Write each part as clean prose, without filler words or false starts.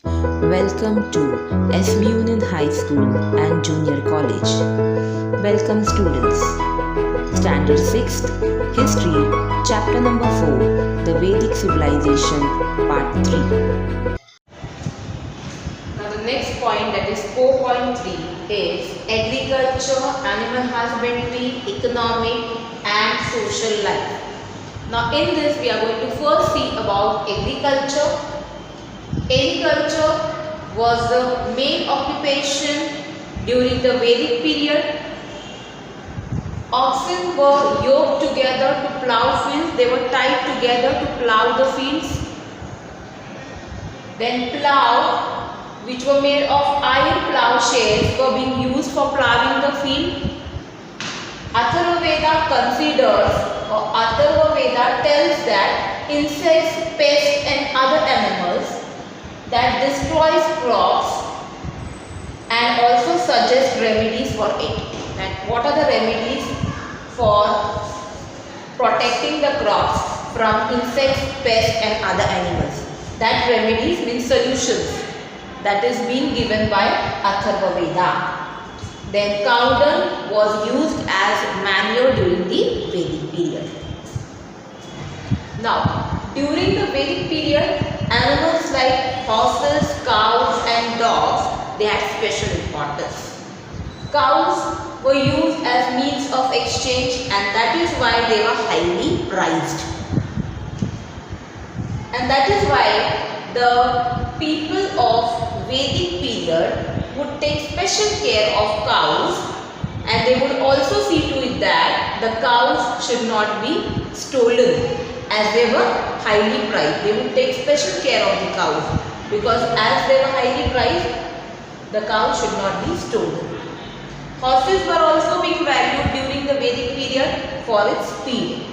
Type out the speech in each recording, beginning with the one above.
Welcome to SB Union High School and Junior College. Welcome students. Standard 6th History, Chapter number 4, The Vedic Civilization, Part 3. Now the next point, that is 4.3, is agriculture, animal husbandry, economic and social life. Now in this we are going to first see about agriculture. Agriculture was the main occupation during the Vedic period. Oxen were yoked together to plough fields. They were tied together to plough the fields. Then plough, which were made of iron ploughshares, were being used for ploughing the field. Atharvaveda considers, or Atharvaveda tells that insects, pests and other animals that destroys crops, and also suggest remedies for it. And what are the remedies for protecting the crops from insects, pests and other animals? That remedies means solutions that is being given by Atharvaveda. Then cow dung was used as manure during the Vedic period. Now, during the Vedic period, animals like horses, cows and dogs, they had special importance. Cows were used as means of exchange, and that is why they were highly prized. And that is why the people of Vedic period would take special care of cows, and they would also see to it that the cows should not be stolen, as they were highly prized. They would take special care of the cows because as they were highly prized, the cows should not be stolen. Horses were also being valued during the Vedic period for its speed.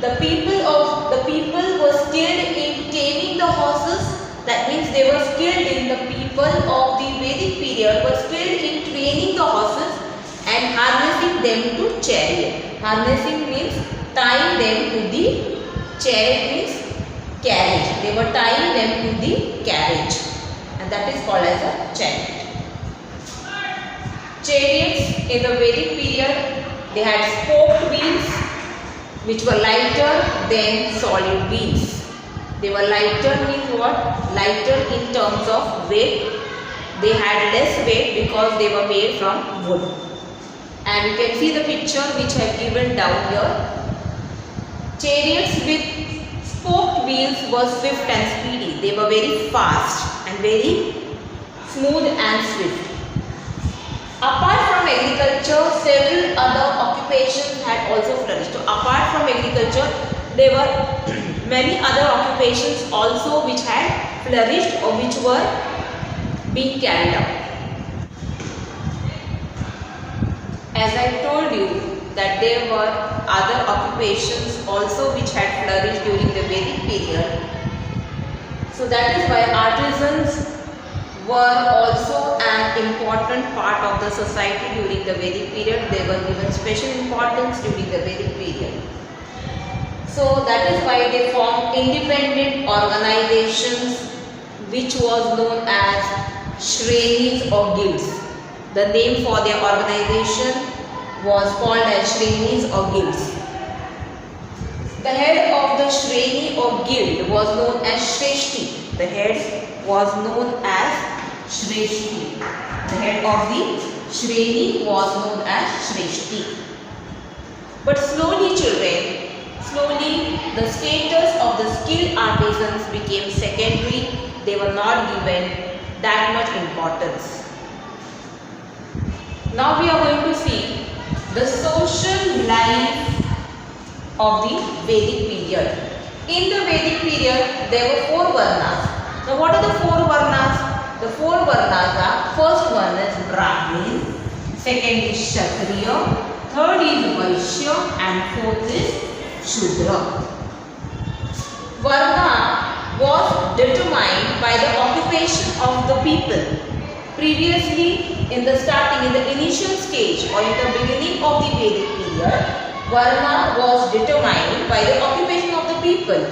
The people were skilled in taming the horses. That means they were skilled in, the people of the Vedic period were skilled in training the horses and harnessing them to chariot. Harnessing means tying them to the chariot, means carriage. They were tying them to the carriage, and that is called as a chariot. Chariots in the Vedic period, they had spoked wheels which were lighter than solid wheels. They were lighter means what? Lighter in terms of weight. They had less weight because they were made from wood. And you can see the picture which I have given down here. Chariots with spoked wheels were swift and speedy. They were very fast and very smooth and swift. Apart from agriculture, several other occupations had also flourished. So apart from agriculture, there were many other occupations also which had flourished or which were being carried out. As I told you that there were other occupations also which had flourished during the Vedic period. So that is why artisans were also an important part of the society during the Vedic period. They were given special importance during the Vedic period. So that is why they formed independent organizations which was known as Shrenis or guilds. The name for their organization was called as Shrenis or guilds. The head of the Shreni or guild was known as Shreshti. The head was known as Shreshti. The head of the Shreni was known as Shreshti. But slowly children, the status of the skilled artisans became secondary. They were not given that much importance. Now we are going to see the social life of the Vedic period. In the Vedic period, there were 4 varnas. Now what are the 4 varnas? The 4 varnas are, first one is Brahmin, second is Kshatriya, third is Vaishya and fourth is Shudra. Varna was determined by the occupation of the people. Previously, in the initial stage or in the beginning of the Vedic period, Varna was determined by the occupation of the people.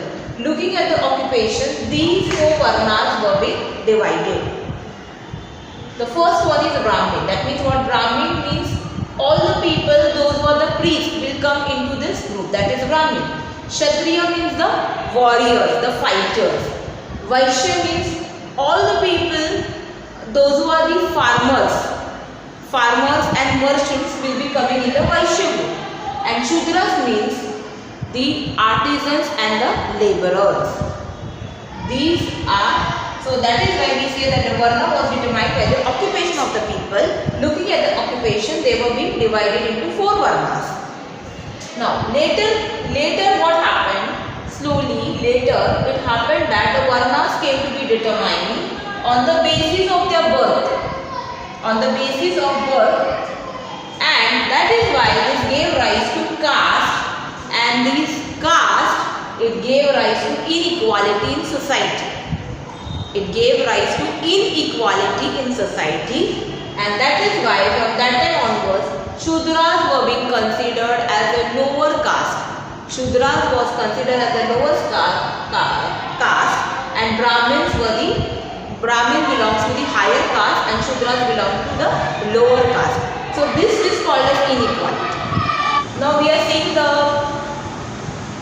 looking at the occupation, these four varnas were being divided. The first one is Brahmin. That means what Brahmin means? All the people, those who are the priests, will come into this group. That is Brahmin. Kshatriya means the warriors, the fighters. Vaishya means all the people, those who are the farmers. Farmers and merchants will be coming in the Vaishya group. And Shudras means the artisans and the laborers. These are, so that is why we say that the Varna was determined by the occupation of the people. Looking at the occupation, they were being divided into four Varnas. Now, later what happened? Slowly, later, it happened that the Varnas came to be determined on the basis of their birth. On the basis of birth, and that is why this gave rise to caste, and this caste, it gave rise to inequality in society. It gave rise to inequality in society, and that is why from that time onwards, Shudras were being considered as a lower caste. Shudras was considered as the lowest caste, and Brahmin belongs to the higher caste and Shudras belong to the lower caste. So this is called as inequality. Now we are seeing the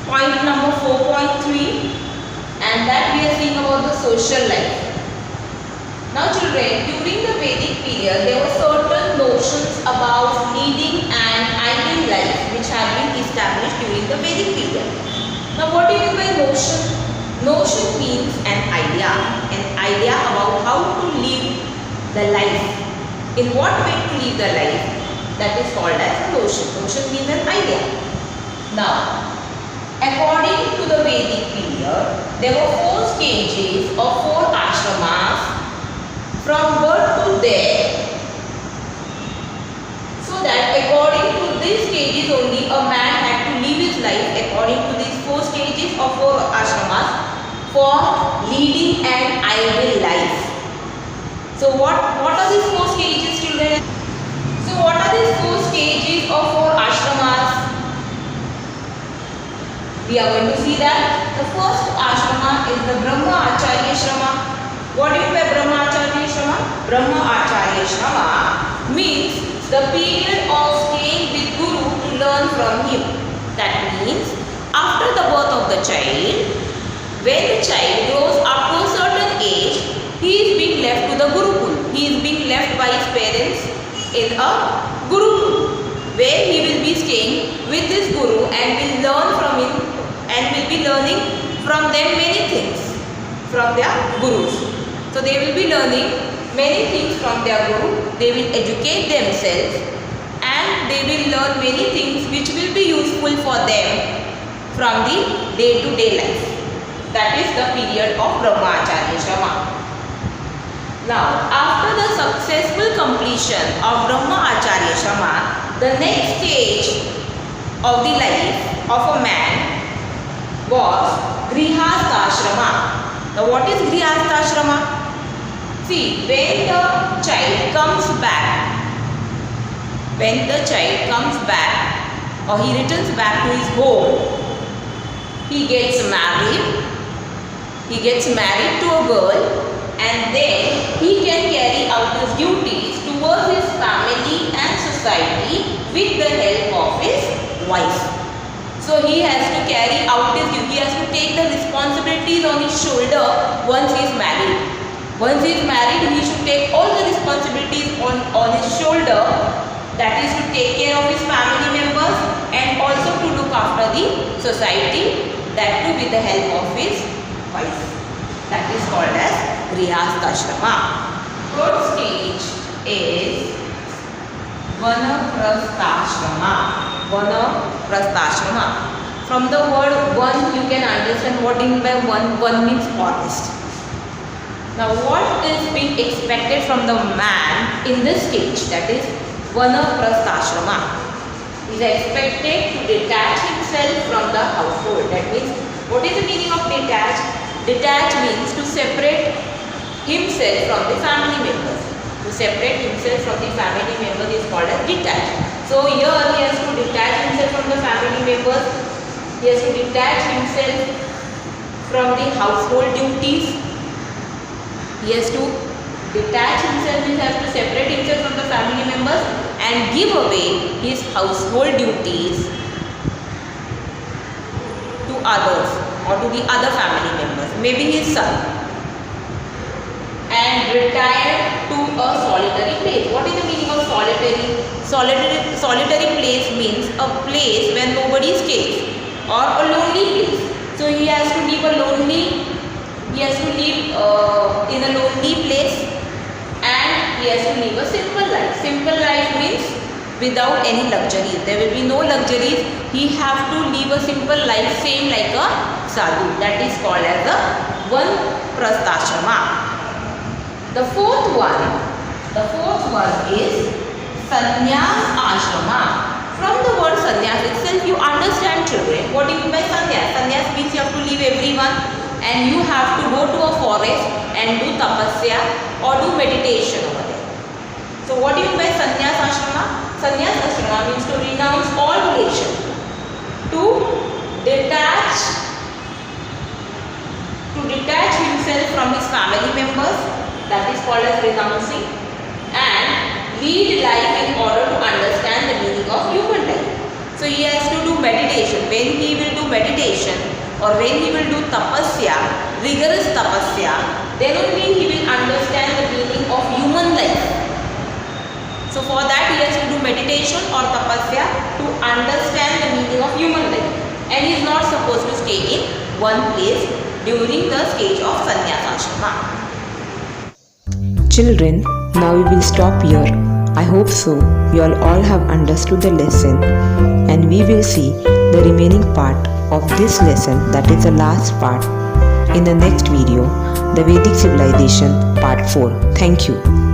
point number 4.3, and that we are seeing about the social life. Now children, during the Vedic period, there were certain notions about leading an ideal life which have been established during the Vedic period. Now what do you mean by notion? Notion means an idea about how to live the life. In what way to live the life? That is called as a notion. Notion means an idea. Now, according to the Vedic period, there were four stages or four ashramas from birth to death. So that according to these stages only a man had to live his life according to these four stages or four ashramas for leading an ideal life. So what are these four stages, children? So what are these four stages or four ashramas? We are going to see that the first ashrama is the Brahma Acharya Ashrama. What do you mean by Brahma Acharya Ashrama? Brahma Acharya Ashrama means the period of staying with Guru to learn from him. That means after the birth of the child, when the child grows up to a certain age, he is being left to the Gurukul. He is being left by his parents in a Gurukul, where he will be staying with his Guru and will learn from him and will be learning from them many things from their Gurus. So they will be learning many things from their Guru. They will educate themselves and they will learn many things which will be useful for them from the day-to-day life. That is the period of Brahmacharya Ashrama. Now, after the successful completion of Brahmacharya Ashrama, the next stage of the life of a man was Grihastha Ashrama. Now, what is Grihastha Ashrama? See, when the child comes back or he returns back to his home, he gets married. He gets married to a girl, and then he can carry out his duties towards his family and society with the help of his wife. So he has to carry out his duty. He has to take the responsibilities on his shoulder once he is married. Once he is married, he should take all the responsibilities on his shoulder. That is to take care of his family members and also to look after the society. That too with the help of his wife. That is called as Grihastha Ashrama. Third stage is Vanaprastha Ashrama. From the word one, you can understand what in by one. One means forest. Now, what is being expected from the man in this stage? That is Vanaprastha Ashrama. He is expected to detach himself from the household. That means, what is the meaning of detach? Detach means to separate himself from the family members. To separate himself from the family members is called as detach. So here he has to detach himself from the family members. He has to detach himself from the household duties. He has to detach himself, he has to separate himself from the family members and give away his household duties to others or to the other family members, maybe his son, and retire to a solitary place. What is the meaning of solitary? Solitary place means a place where nobody stays, or a lonely place. So he has to live in a lonely place, and he has to live a simple life. Simple life means without any luxuries. There will be no luxuries. He have to live a simple life, same like a sadhu. That is called as a Vanprastha. The fourth one is Sannyas Ashrama. From the word sannyas itself, you understand, children, what do you mean by sannyas? Sannyas means you have to leave everyone and you have to go to a forest and do tapasya or do meditation over there. So what do you mean by sannyas ashrama? Sannyas ashrama means to renounce all relation, to detach himself from his family members, that is called as renouncing, and lead life in order to understand the meaning of human life. So he has to do meditation. When he will do meditation or when he will do tapasya, rigorous tapasya, then only he will understand the meaning of human life. So for that he has to do meditation or tapasya to understand the meaning of human life. And he is not supposed to stay in one place during the stage of sannyas ashrama. Children, now we will stop here. I hope so you all have understood the lesson, and we will see the remaining part of this lesson, that is the last part, in the next video, the Vedic Civilization Part 4. Thank you.